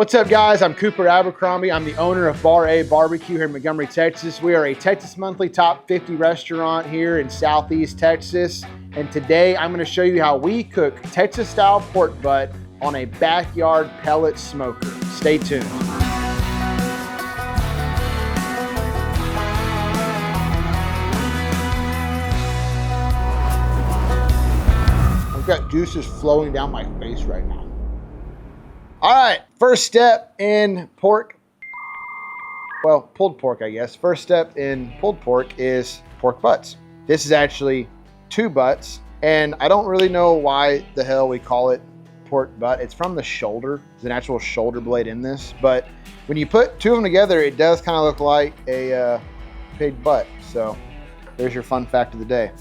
What's up, guys? I'm Cooper Abercrombie. I'm the owner of Bar-A-BBQ here in Montgomery, Texas. We are a Texas Monthly Top 50 restaurant here in Southeast Texas. And today I'm going to show you how we cook Texas-style pork butt on a backyard pellet smoker. Stay tuned. I've got juices flowing down my face right now. All right, first step in pulled pork, I guess. First step in pulled pork is pork butts. This is actually 2 butts, and I don't really know why the hell we call it pork butt. It's from the shoulder. There's an actual shoulder blade in this, but when you put 2 of them together, it does kind of look like a pig butt. So there's your fun fact of the day.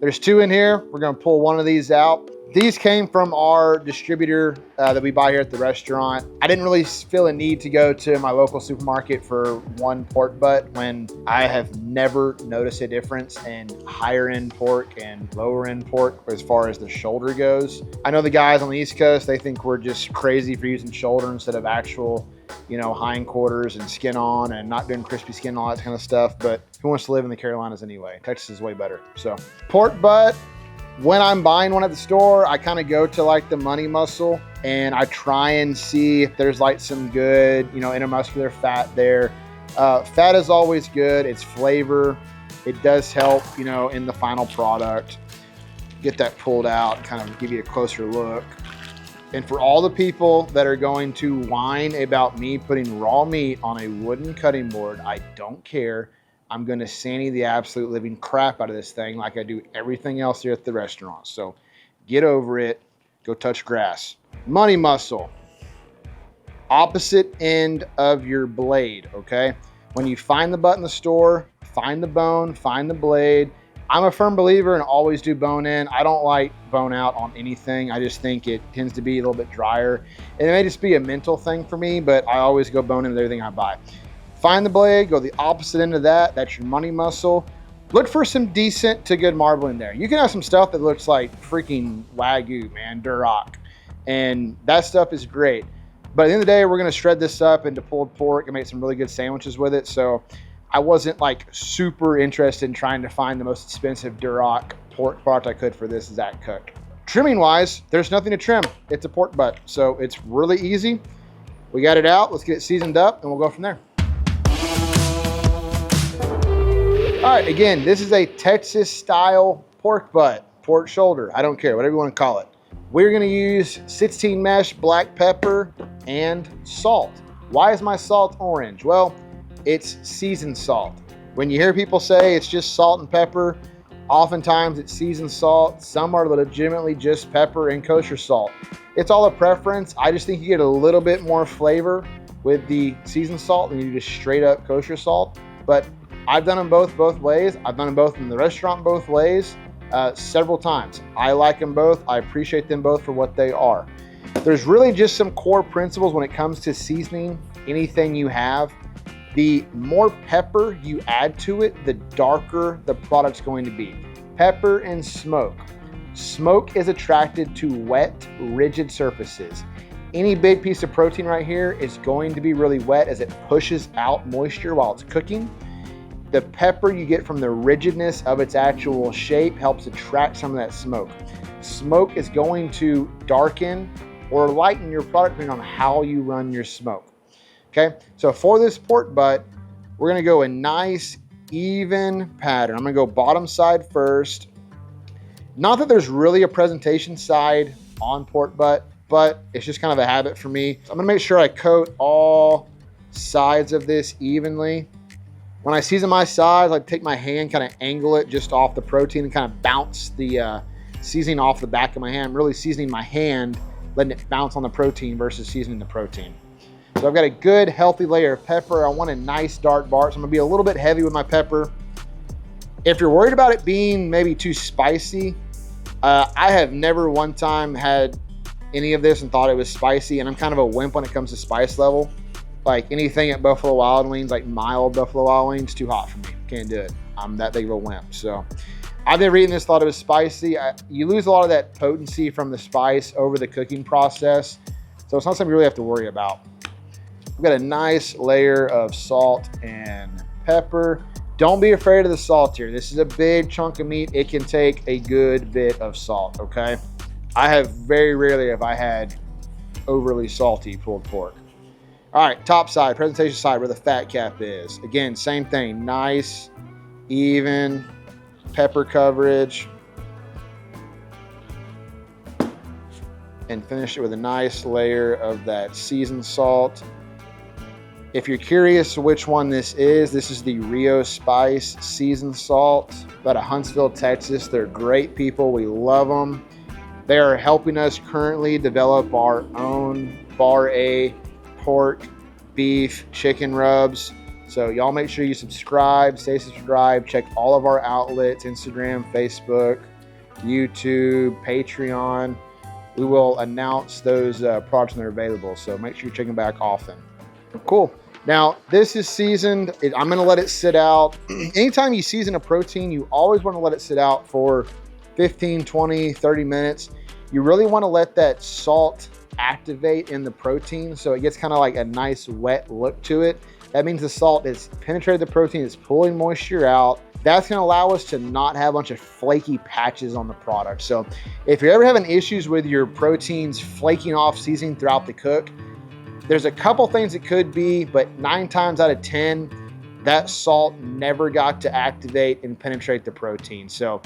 There's 2 in here. We're gonna pull one of these out. These came from our distributor that we buy here at the restaurant. I didn't really feel a need to go to my local supermarket for 1 pork butt when I have never noticed a difference in higher end pork and lower end pork as far as the shoulder goes. I know the guys on the East Coast, they think we're just crazy for using shoulder instead of actual, hindquarters and skin on and not doing crispy skin and all that kind of stuff. But who wants to live in the Carolinas anyway? Texas is way better. So pork butt. When I'm buying one at the store, I kind of go to like the money muscle and I try and see if there's like some good, intermuscular fat there. Fat is always good. It's flavor. It does help, in the final product. Get that pulled out, kind of give you a closer look. And for all the people that are going to whine about me putting raw meat on a wooden cutting board, I don't care. I'm gonna Sandy the absolute living crap out of this thing like I do everything else here at the restaurant. So get over it, go touch grass. Money muscle, opposite end of your blade, okay? When you find the butt in the store, find the bone, find the blade. I'm a firm believer in always do bone in. I don't like bone out on anything. I just think it tends to be a little bit drier. And it may just be a mental thing for me, but I always go bone in with everything I buy. Find the blade, go the opposite end of that. That's your money muscle. Look for some decent to good marbling there. You can have some stuff that looks like freaking Wagyu, man, Duroc. And that stuff is great. But at the end of the day, we're gonna shred this up into pulled pork and make some really good sandwiches with it. So I wasn't like super interested in trying to find the most expensive Duroc pork product I could for this exact cook. Trimming wise, there's nothing to trim. It's a pork butt. So it's really easy. We got it out, let's get it seasoned up and we'll go from there. All right, again, this is a Texas style pork butt, pork shoulder, I don't care, whatever you want to call it. We're gonna use 16 mesh black pepper and salt. Why is my salt orange? Well, it's seasoned salt. When you hear people say it's just salt and pepper, oftentimes it's seasoned salt. Some are legitimately just pepper and kosher salt. It's all a preference. I just think you get a little bit more flavor with the seasoned salt than you do just straight up kosher salt. But I've done them both ways. I've done them both in the restaurant both ways several times. I like them both. I appreciate them both for what they are. There's really just some core principles when it comes to seasoning anything you have. The more pepper you add to it, the darker the product's going to be. Pepper and smoke. Smoke is attracted to wet, rigid surfaces. Any big piece of protein right here is going to be really wet as it pushes out moisture while it's cooking. The pepper you get from the rigidness of its actual shape helps attract some of that smoke. Smoke is going to darken or lighten your product depending on how you run your smoke. Okay, so for this pork butt, we're gonna go a nice even pattern. I'm gonna go bottom side first. Not that there's really a presentation side on pork butt, but it's just kind of a habit for me. So I'm gonna make sure I coat all sides of this evenly. When I season my sides, I take my hand, kind of angle it just off the protein and kind of bounce the seasoning off the back of my hand. I'm really seasoning my hand, letting it bounce on the protein versus seasoning the protein. So I've got a good healthy layer of pepper. I want a nice dark bar, so I'm gonna be a little bit heavy with my pepper. If you're worried about it being maybe too spicy, I have never one time had any of this and thought it was spicy, and I'm kind of a wimp when it comes to spice level. Like anything at Buffalo Wild Wings, like mild Buffalo Wild Wings, too hot for me. Can't do it. I'm that big of a wimp. So I've never eaten this, thought it was spicy. You lose a lot of that potency from the spice over the cooking process. So it's not something you really have to worry about. We've got a nice layer of salt and pepper. Don't be afraid of the salt here. This is a big chunk of meat. It can take a good bit of salt, okay? I have very rarely have I had overly salty pulled pork. All right, top side, presentation side, where the fat cap is. Again, same thing, nice, even pepper coverage. And finish it with a nice layer of that seasoned salt. If you're curious which one this is the Rio Spice seasoned salt out of Huntsville, Texas. They're great people. We love them. They are helping us currently develop our own Bar-A pork, beef, chicken rubs. So y'all make sure you subscribe, stay subscribed, check all of our outlets, Instagram, Facebook, YouTube, Patreon. We will announce those products when they're available. So make sure you're checking back often. Cool. Now, this is seasoned. I'm going to let it sit out. Anytime you season a protein, you always want to let it sit out for 15, 20, 30 minutes. You really want to let that salt activate in the protein so it gets kind of like a nice wet look to it. That means the salt has penetrated the protein, it's pulling moisture out. That's going to allow us to not have a bunch of flaky patches on the product. So if you're ever having issues with your proteins flaking off seasoning throughout the cook, there's a couple things it could be, but 9 times out of 10, that salt never got to activate and penetrate the protein. So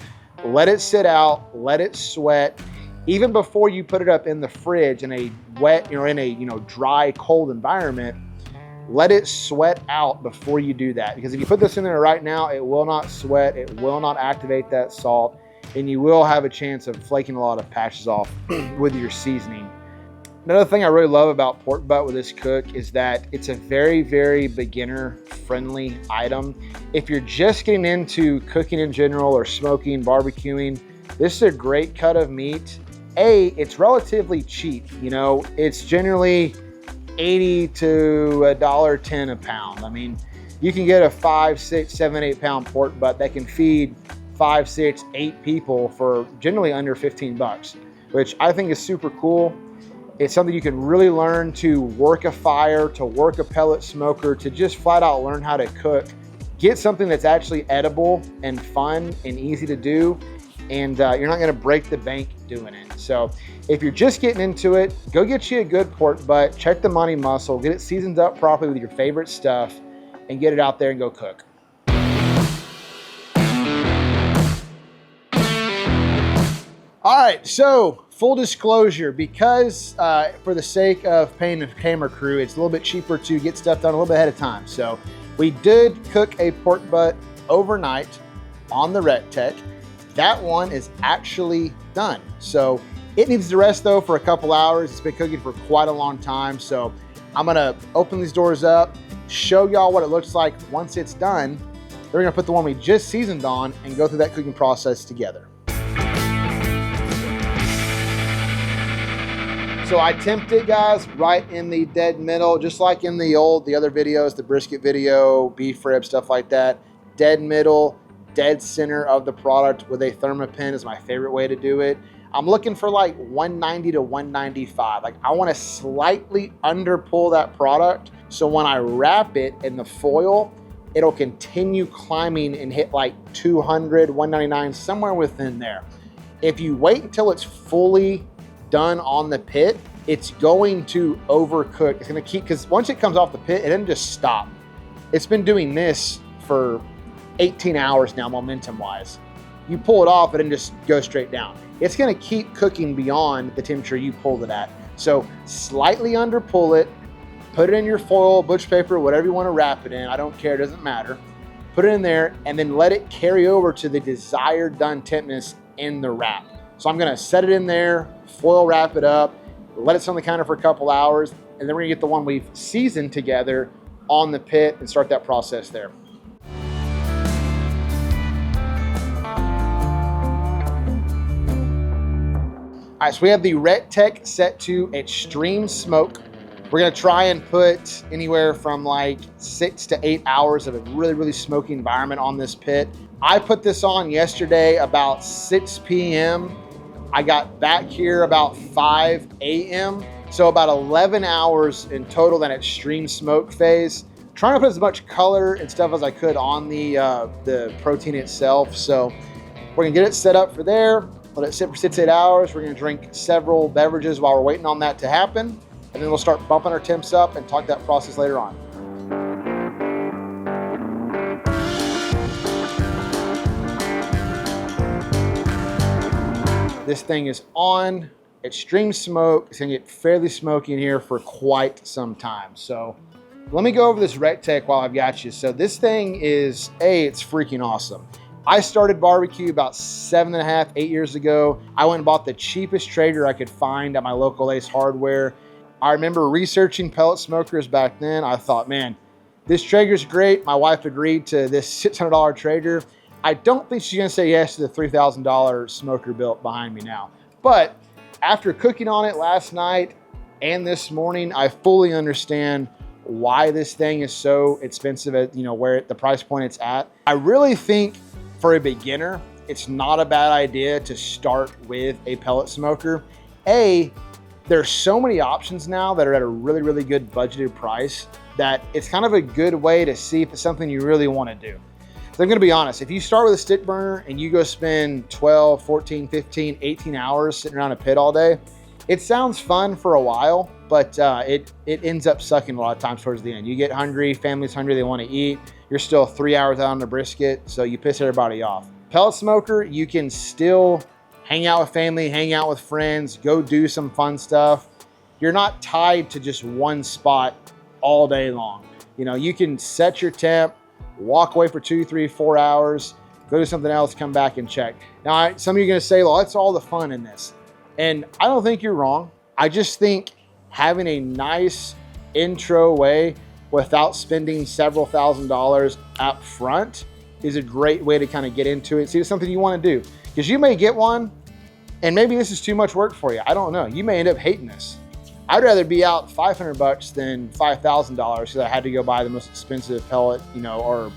let it sit out, let it sweat. Even before you put it up in the fridge in a wet, in a dry, cold environment, let it sweat out before you do that. Because if you put this in there right now, it will not sweat, it will not activate that salt, and you will have a chance of flaking a lot of patches off with your seasoning. Another thing I really love about pork butt with this cook is that it's a very, very beginner-friendly item. If you're just getting into cooking in general or smoking, barbecuing, this is a great cut of meat. It's relatively cheap. It's generally $80 to $1.10 a pound. I mean, you can get a 5, 6, 7, 8 pound pork butt that can feed 5, 6, 8 people for generally under 15 bucks, which I think is super cool. It's something you can really learn to work a fire, to work a pellet smoker, to just flat out learn how to cook. Get something that's actually edible and fun and easy to do, and you're not gonna break the bank doing it. So if you're just getting into it, go get you a good pork butt, check the money muscle, get it seasoned up properly with your favorite stuff, and get it out there and go cook. All right, so full disclosure, because for the sake of paying the camera crew, it's a little bit cheaper to get stuff done a little bit ahead of time. So we did cook a pork butt overnight on the RETTech. That one is actually done. So it needs to rest though for a couple hours. It's been cooking for quite a long time. So I'm gonna open these doors up, show y'all what it looks like once it's done. Then we're gonna put the one we just seasoned on and go through that cooking process together. So I temped it, guys, right in the dead middle, just like in the other videos, the brisket video, beef rib, stuff like that. Dead middle, dead center of the product with a thermopin is my favorite way to do it. I'm looking for like 190 to 195. Like I want to slightly under pull that product, so when I wrap it in the foil, it'll continue climbing and hit like 200, 199, somewhere within there. If you wait until it's fully done on the pit, it's going to overcook. It's going to keep, because once it comes off the pit, it doesn't just stop. It's been doing this for 18 hours now, momentum wise. You pull it off, it doesn't just go straight down. It's going to keep cooking beyond the temperature you pulled it at. So slightly under pull it, put it in your foil, butcher paper, whatever you want to wrap it in. I don't care, it doesn't matter. Put it in there and then let it carry over to the desired done tempness in the wrap. So I'm gonna set it in there, foil wrap it up, let it sit on the counter for a couple hours, and then we're gonna get the one we've seasoned together on the pit and start that process there. All right, so we have the RETTech set to extreme smoke. We're gonna try and put anywhere from like 6 to 8 hours of a really, really smoky environment on this pit. I put this on yesterday about 6 p.m. I got back here about 5 a.m. So about 11 hours in total, that extreme smoke phase. Trying to put as much color and stuff as I could on the protein itself. So we're gonna get it set up for there, let it sit for 6 to 8 hours. We're gonna drink several beverages while we're waiting on that to happen. And then we'll start bumping our temps up and talk that process later on. This thing is on extreme smoke. It's gonna get fairly smoky in here for quite some time. So let me go over this rec tech while I've got you. So this thing is, it's freaking awesome. I started barbecue about 7.5, 8 years ago. I went and bought the cheapest Traeger I could find at my local Ace Hardware. I remember researching pellet smokers back then. I thought, man, this Traeger's great. My wife agreed to this $600 Traeger. I don't think she's gonna say yes to the $3,000 smoker built behind me now. But after cooking on it last night and this morning, I fully understand why this thing is so expensive at, where the price point it's at. I really think for a beginner, it's not a bad idea to start with a pellet smoker. There's so many options now that are at a really, really good budgeted price that it's kind of a good way to see if it's something you really want to do. So I'm gonna be honest, if you start with a stick burner and you go spend 12, 14, 15, 18 hours sitting around a pit all day, it sounds fun for a while, but it ends up sucking a lot of times towards the end. You get hungry, family's hungry, they want to eat. You're still 3 hours out on the brisket, so you piss everybody off. Pellet smoker, you can still hang out with family, hang out with friends, go do some fun stuff. You're not tied to just one spot all day long. You can set your temp, walk away for 2, 3, 4 hours, go do something else, come back and check. Now, some of you are gonna say, well, that's all the fun in this. And I don't think you're wrong. I just think having a nice intro way without spending several $1,000s up front is a great way to kind of get into it. See, it's something you want to do, because you may get one and maybe this is too much work for you. I don't know. You may end up hating this. I'd rather be out $500 than $5,000 because I had to go buy the most expensive pellet, or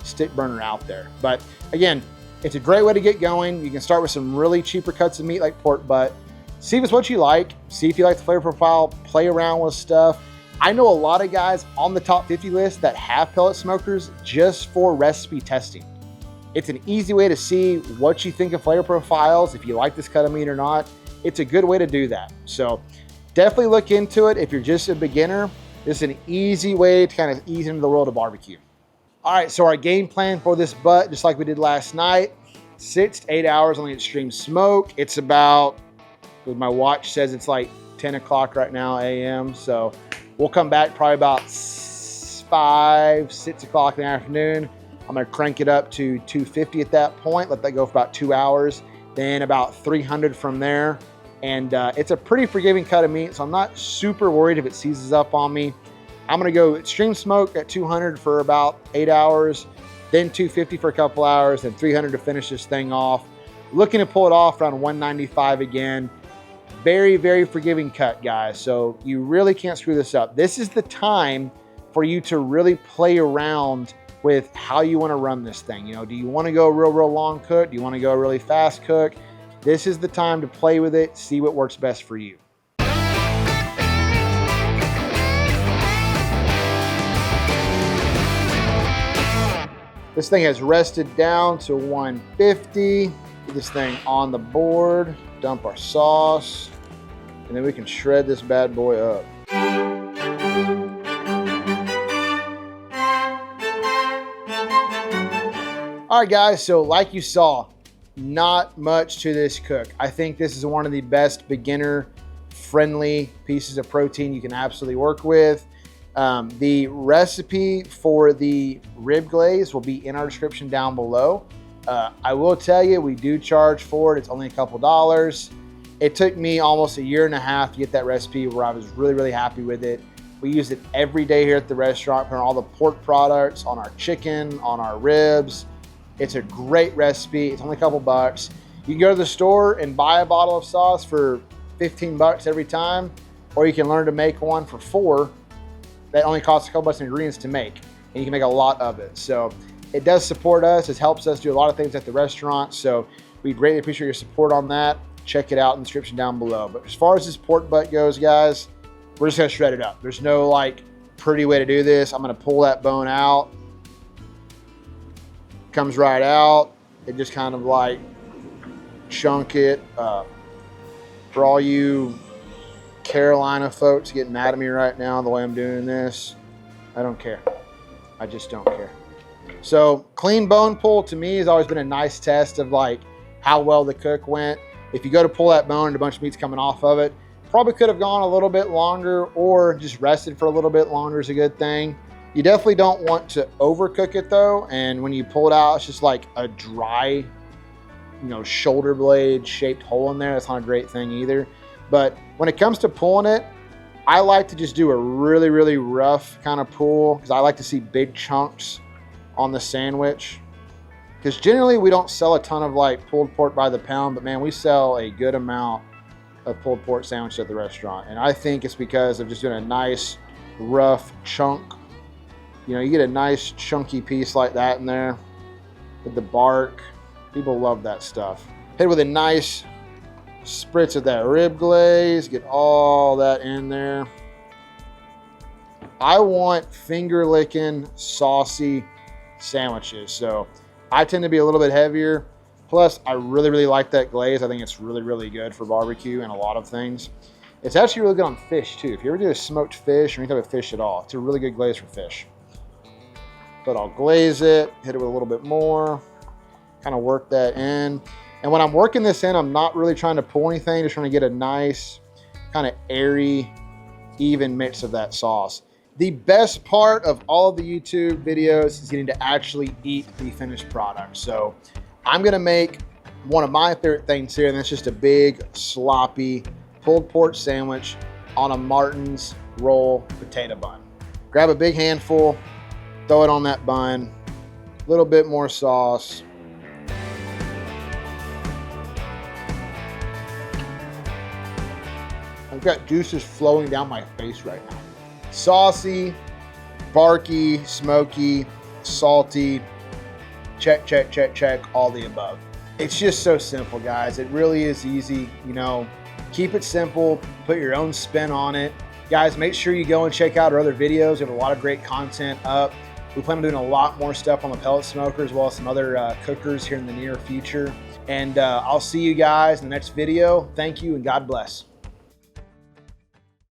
stick burner out there. But again, it's a great way to get going. You can start with some really cheaper cuts of meat like pork butt. See if it's what you like. See if you like the flavor profile. Play around with stuff. I know a lot of guys on the top 50 list that have pellet smokers just for recipe testing. It's an easy way to see what you think of flavor profiles, if you like this cut of meat or not. It's a good way to do that. So definitely look into it. If you're just a beginner, this is an easy way to kind of ease into the world of barbecue. All right, so our game plan for this butt, just like we did last night, 6 to 8 hours on the extreme smoke. It's about, my watch says it's like 10 o'clock right now a.m. So we'll come back probably about 5, 6 o'clock in the afternoon. I'm gonna crank it up to 250 at that point, let that go for about 2 hours, then about 300 from there. And it's a pretty forgiving cut of meat, so I'm not super worried if it seizes up on me. I'm gonna go extreme smoke at 200 for about 8 hours, then 250 for a couple hours, then 300 to finish this thing off. Looking to pull it off around 195 again. Very, very forgiving cut, guys. So you really can't screw this up. This is the time for you to really play around with how you want to run this thing. Do you want to go real long cook? Do you want to go really fast cook? This is the time to play with it, see what works best for you. This thing has rested down to 150. Get this thing on the board, dump our sauce, and then we can shred this bad boy up. All right, guys, so like you saw, not much to this cook. I think this is one of the best beginner-friendly pieces of protein you can absolutely work with. The recipe for the rib glaze will be in our description down below. I will tell you, we do charge for it. It's only a couple dollars. It took me almost 1.5 years to get that recipe where I was really happy with it. We use it every day here at the restaurant, put on all the pork products, on our chicken, on our ribs. It's a great recipe. It's only a couple bucks. You can go to the store and buy a bottle of sauce for 15 bucks every time, or you can learn to make one for $4. That only costs a couple bucks in ingredients to make, and you can make a lot of it. So it does support us. It helps us do a lot of things at the restaurant. So we greatly appreciate your support on that. Check it out in the description down below. But as far as this pork butt goes, guys, we're just gonna shred it up. There's no like pretty way to do this. I'm gonna pull that bone out. Comes right out. It just kind of like chunk it up. For all you Carolina folks getting mad at me right now the way I'm doing this, I don't care. I just don't care. So clean bone pull to me has always been a nice test of like how well the cook went. If you go to pull that bone and a bunch of meat's coming off of it, probably could have gone a little bit longer or just rested for a little bit longer is a good thing. You definitely don't want to overcook it though. And when you pull it out, it's just like a dry, shoulder blade shaped hole in there. That's not a great thing either. But when it comes to pulling it, I like to just do a really, really rough kind of pull because I like to see big chunks on the sandwich. Because generally we don't sell a ton of like pulled pork by the pound, but man, we sell a good amount of pulled pork sandwiches at the restaurant. And I think it's because of just doing a nice rough chunk. You get a nice chunky piece like that in there with the bark. People love that stuff. Hit it with a nice spritz of that rib glaze. Get all that in there. I want finger licking, saucy sandwiches. So I tend to be a little bit heavier. Plus, I really, really like that glaze. I think it's really, really good for barbecue and a lot of things. It's actually really good on fish too. If you ever do a smoked fish or any type of fish at all, it's a really good glaze for fish. But I'll glaze it, hit it with a little bit more, kind of work that in. And when I'm working this in, I'm not really trying to pull anything, just trying to get a nice kind of airy, even mix of that sauce. The best part of all of the YouTube videos is getting to actually eat the finished product. So I'm gonna make one of my favorite things here, and that's just a big, sloppy, pulled pork sandwich on a Martin's roll potato bun. Grab a big handful, throw it on that bun, a little bit more sauce. I've got juices flowing down my face right now. Saucy, barky, smoky, salty, check, check, check, check, all the above. It's just so simple, guys. It really is easy. Keep it simple, put your own spin on it. Guys, make sure you go and check out our other videos. We have a lot of great content up. We plan on doing a lot more stuff on the pellet smoker as well as some other cookers here in the near future. And I'll see you guys in the next video. Thank you and God bless.